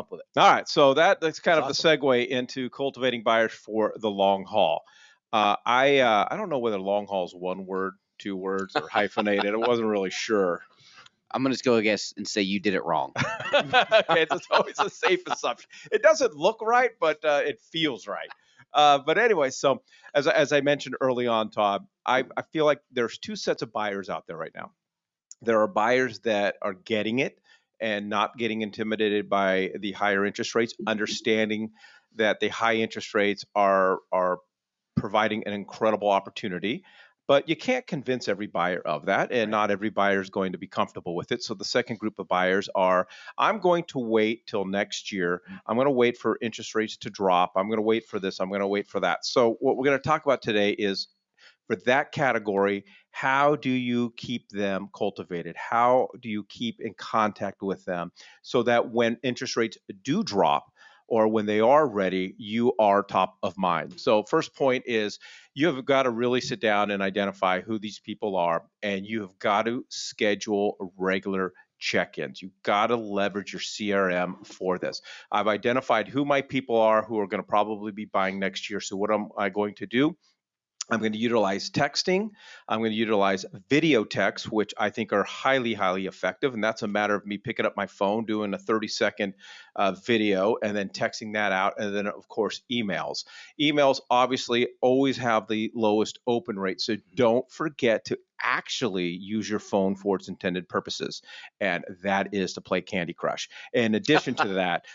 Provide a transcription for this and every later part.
up with it. All right, so that's kind That's of the awesome. segue into cultivating buyers for the long haul. I don't know whether long haul is one word, two words, or hyphenated. I wasn't really sure. I'm going to go guess and say you did it wrong. Okay, it's always a safe assumption. It doesn't look right, but it feels right. But anyway, so as I mentioned early on, Todd, I feel like there's two sets of buyers out there right now. There are buyers that are getting it and not getting intimidated by the higher interest rates, understanding that the high interest rates are providing an incredible opportunity. But you can't convince every buyer of that, and Right. not every buyer is going to be comfortable with it. So the second group of buyers are, I'm going to wait till next year. I'm going to wait for interest rates to drop. I'm going to wait for this. I'm going to wait for that. So what we're going to talk about today is for that category, how do you keep them cultivated? How do you keep in contact with them so that when interest rates do drop or when they are ready, you are top of mind? So, first point is you have got to really sit down and identify who these people are, and you have got to schedule regular check-ins. You've got to leverage your CRM for this. I've identified who my people are who are going to probably be buying next year. So what am I going to do? I'm going to utilize texting. I'm going to utilize video texts, which I think are highly, highly effective. And that's a matter of me picking up my phone, doing a 30-second video, and then texting that out. And then, of course, emails. Emails obviously always have the lowest open rate. So don't forget to actually use your phone for its intended purposes. And that is to play Candy Crush. In addition to that,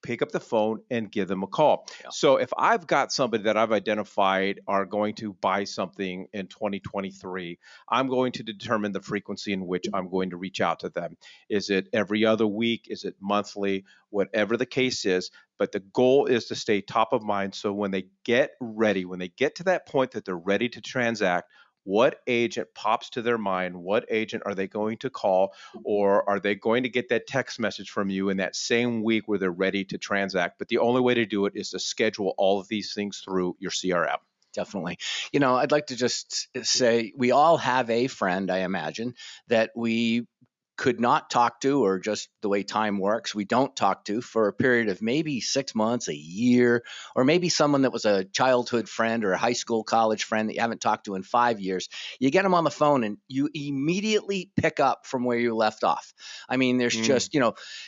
pick up the phone and give them a call. Yeah. So if I've got somebody that I've identified are going to buy something in 2023, I'm going to determine the frequency in which I'm going to reach out to them. Is it every other week? Is it monthly? Whatever the case is. But the goal is to stay top of mind. So when they get ready, when they get to that point that they're ready to transact, what agent pops to their mind? What agent are they going to call? Or are they going to get that text message from you in that same week where they're ready to transact? But the only way to do it is to schedule all of these things through your CRM. Definitely. I'd like to just say we all have a friend, I imagine, that we could not talk to, or just the way time works, we don't talk to for a period of maybe 6 months, a year, or maybe someone that was a childhood friend or a high school, college friend that you haven't talked to in 5 years. You get them on the phone and you immediately pick up from where you left off. I mean, there's just,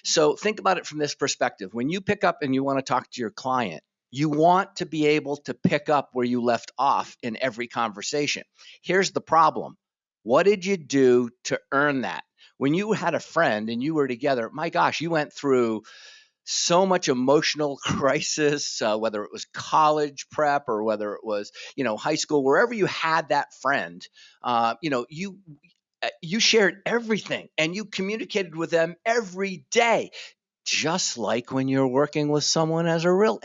so think about it from this perspective. When you pick up and you want to talk to your client, you want to be able to pick up where you left off in every conversation. Here's the problem. What did you do to earn that? When you had a friend and you were together, my gosh, you went through so much emotional crisis, whether it was college prep or whether it was, high school, wherever you had that friend, you shared everything and you communicated with them every day. Just like when you're working with someone as your real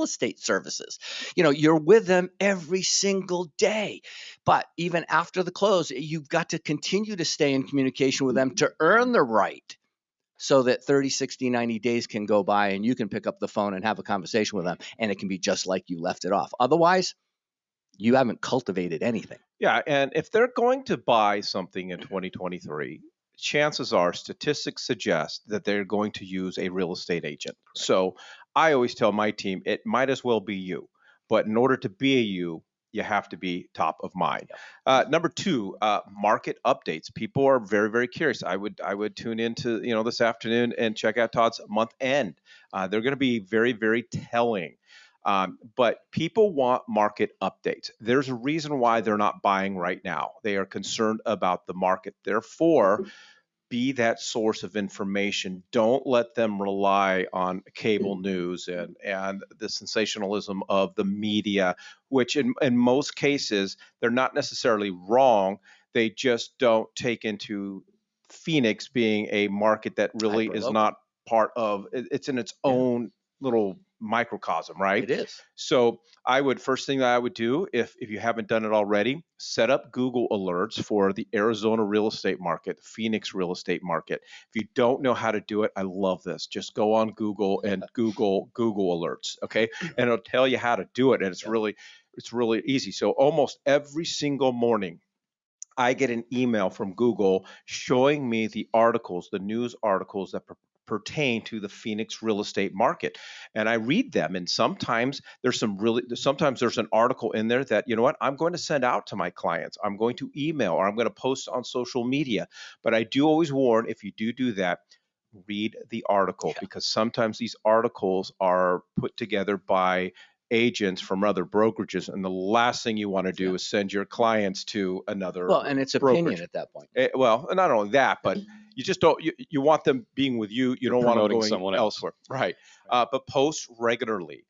estate services, you're with them every single day. But even after the close, you've got to continue to stay in communication with them to earn the right, so that 30, 60, 90 days can go by and you can pick up the phone and have a conversation with them, and it can be just like you left it off. Otherwise, you haven't cultivated anything. Yeah, and if they're going to buy something in 2023, chances are statistics suggest that they're going to use a real estate agent. Correct. So I always tell my team it might as well be you. But in order to be a you have to be top of mind. Number two, market updates. People are very, very curious. I would tune into this afternoon and check out Todd's month end. They're going to be very, very telling. But people want market updates. There's a reason why they're not buying right now. They are concerned about the market. Therefore, be that source of information. Don't let them rely on cable news and the sensationalism of the media, which in most cases, they're not necessarily wrong. They just don't take into Phoenix being a market that really is Hyper-local. not part of it's in its own little microcosm, right? It is. So first thing that I would do, if you haven't done it already, set up Google alerts for the Arizona real estate market, the Phoenix real estate market. If you don't know how to do it, I love this. Just go on Google and Google alerts, okay? And it'll tell you how to do it, and it's really easy. So almost every single morning, I get an email from Google showing me the news articles that pertain to the Phoenix real estate market. And I read them, and sometimes there's an article in there that, you know what, I'm going to send out to my clients. I'm going to email, or I'm going to post on social media. But I do always warn, if you do that, read the article, because sometimes these articles are put together by agents from other brokerages, and the last thing you want to do is send your clients to another and it's brokerage. opinion at that point. Well, not only that, but you just don't, you want them being with you. You don't want them going someone else. elsewhere. Right. But post regularly.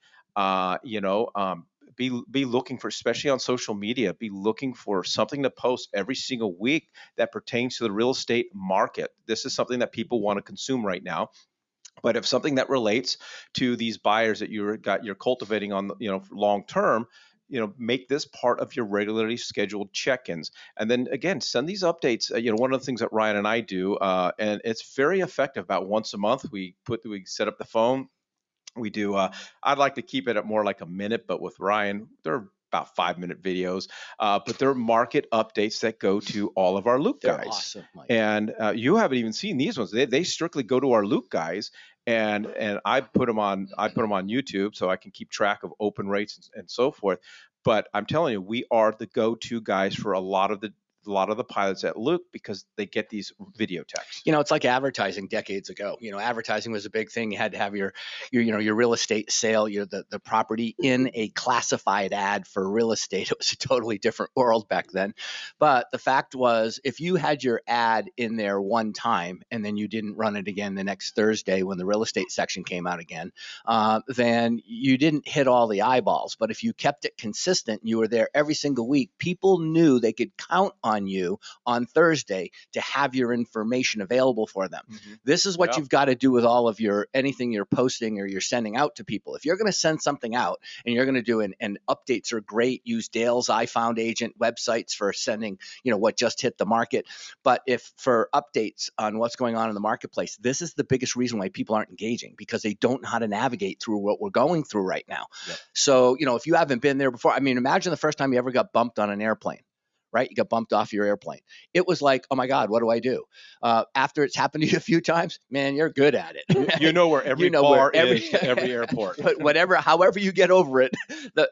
Be looking for, especially on social media, be looking for something to post every single week that pertains to the real estate market. This is something that people want to consume right now. But if something that relates to these buyers that you're cultivating on, long term, make this part of your regularly scheduled check-ins. And then again, send these updates. One of the things that Ryan and I do, and it's very effective. About once a month, we set up the phone. We do. I'd like to keep it at more like a minute, but with Ryan, they're about 5-minute videos. But they're market updates that go to all of our Luke They're guys. awesome, Mike. And you haven't even seen these ones. They strictly go to our Luke guys, and I put them on YouTube so I can keep track of open rates and so forth. But I'm telling you, we are the go-to guys for a lot of the pilots at Luke, because they get these video texts. It's like advertising decades ago. Advertising was a big thing. You had to have your real estate sale, the property in a classified ad for real estate. It was a totally different world back then. But the fact was, if you had your ad in there one time and then you didn't run it again the next Thursday when the real estate section came out again, then you didn't hit all the eyeballs. But if you kept it consistent, you were there every single week, people knew they could count on you on Thursday to have your information available for them. Mm-hmm. This is what you've got to do with all of anything you're posting or you're sending out to people. If you're going to send something out and you're going to do and updates are great, use Dale's I Found Agent websites for sending, what just hit the market. But if for updates on what's going on in the marketplace, this is the biggest reason why people aren't engaging, because they don't know how to navigate through what we're going through right now. Yep. So, if you haven't been there before, imagine the first time you ever got bumped on an airplane. Right? You got bumped off your airplane. It was like, oh my God, what do I do? After it's happened to you a few times, man, you're good at it. You know where every bar is to every airport. But however you get over it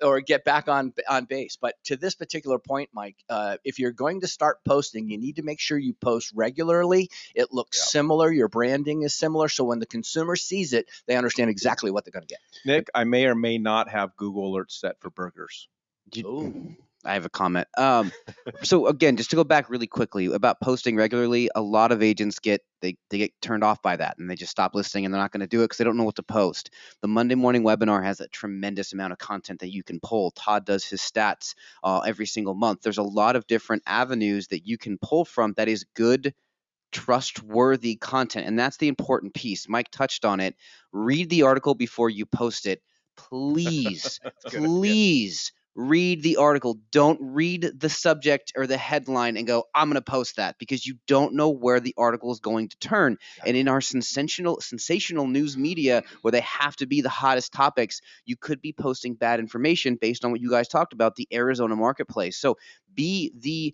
or get back on base. But to this particular point, Mike, if you're going to start posting, you need to make sure you post regularly. It looks similar. Your branding is similar. So when the consumer sees it, they understand exactly what they're going to get. Nick, I may or may not have Google alerts set for burgers. I have a comment. So again, just to go back really quickly about posting regularly, a lot of agents get turned off by that, and they just stop listening, and they're not going to do it because they don't know what to post. The Monday morning webinar has a tremendous amount of content that you can pull. Todd does his stats every single month. There's a lot of different avenues that you can pull from that is good, trustworthy content, and that's the important piece. Mike touched on it. Read the article before you post it. Please, please. Read the article. Don't read the subject or the headline and go, I'm going to post that, because you don't know where the article is going to turn. And in our sensational news media, where they have to be the hottest topics, you could be posting bad information based on what you guys talked about, the Arizona marketplace. So be the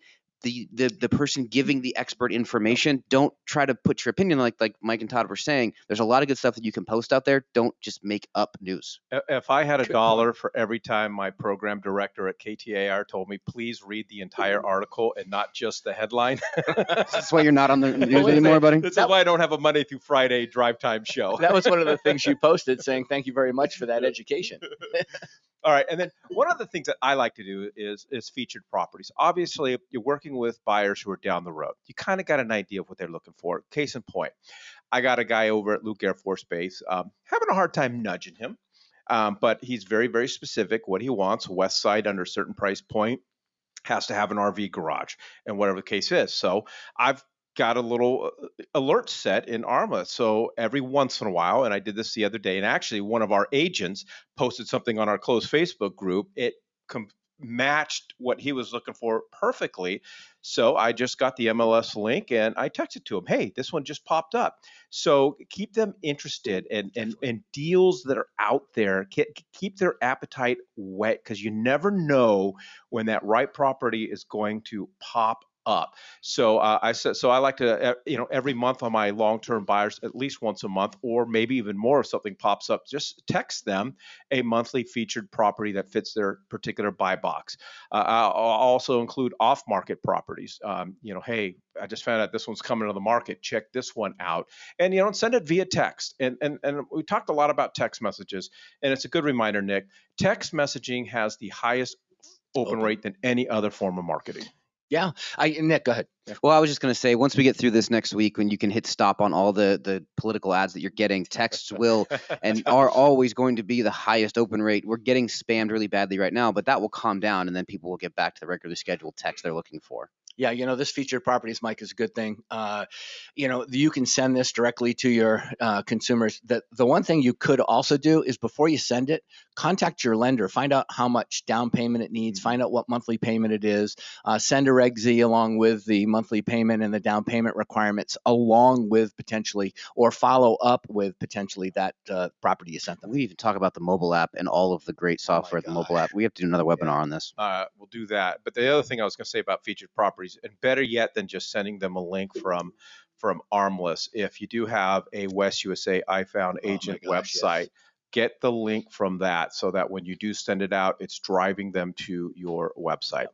person giving the expert information. Don't try to put your opinion like Mike and Todd were saying. There's a lot of good stuff that you can post out there. Don't just make up news. If I had $1 for every time my program director at KTAR told me, please read the entire article and not just the headline. That's why you're not on the news anymore, buddy. That's why I don't have a Monday through Friday drive time show. That was one of the things you posted, saying thank you very much for that education. All right. And then one of the things that I like to do is featured properties. Obviously, you're working with buyers who are down the road. You kind of got an idea of what they're looking for. Case in point, I got a guy over at Luke Air Force Base, having a hard time nudging him, but he's very, very specific what he wants. West Side under a certain price point, has to have an RV garage, and whatever the case is. So I've got a little alert set in Arma. So every once in a while, and I did this the other day, and actually one of our agents posted something on our closed Facebook group. It matched what he was looking for perfectly. So I just got the MLS link and I texted to him, hey, this one just popped up. So keep them interested and deals that are out there. Keep their appetite wet, because you never know when that right property is going to pop up. So I like to, every month on my long-term buyers, at least once a month, or maybe even more if something pops up, just text them a monthly featured property that fits their particular buy box. I'll also include off-market properties. Hey, I just found out this one's coming to the market. Check this one out, and send it via text. And we talked a lot about text messages, and it's a good reminder, Nick. Text messaging has the highest open rate than any other form of marketing. Yeah. Nick, go ahead. Yeah. Well, I was just going to say, once we get through this next week, when you can hit stop on all the political ads that you're getting, texts will and are always going to be the highest open rate. We're getting spammed really badly right now, but that will calm down, and then people will get back to the regularly scheduled text they're looking for. Yeah, this featured properties, Mike, is a good thing. You can send this directly to your consumers. The one thing you could also do is before you send it, contact your lender, find out how much down payment it needs, find out what monthly payment it is, send a Reg Z along with the monthly payment and the down payment requirements, along with potentially, or follow up with potentially that property you sent them. We need to talk about the mobile app and all of the great software, the mobile app. We have to do another webinar on this. We'll do that. But the other thing I was going to say about featured properties, and better yet than just sending them a link from Armless, if you do have a West USA iFound agent website, yes, get the link from that so that when you do send it out, it's driving them to your website.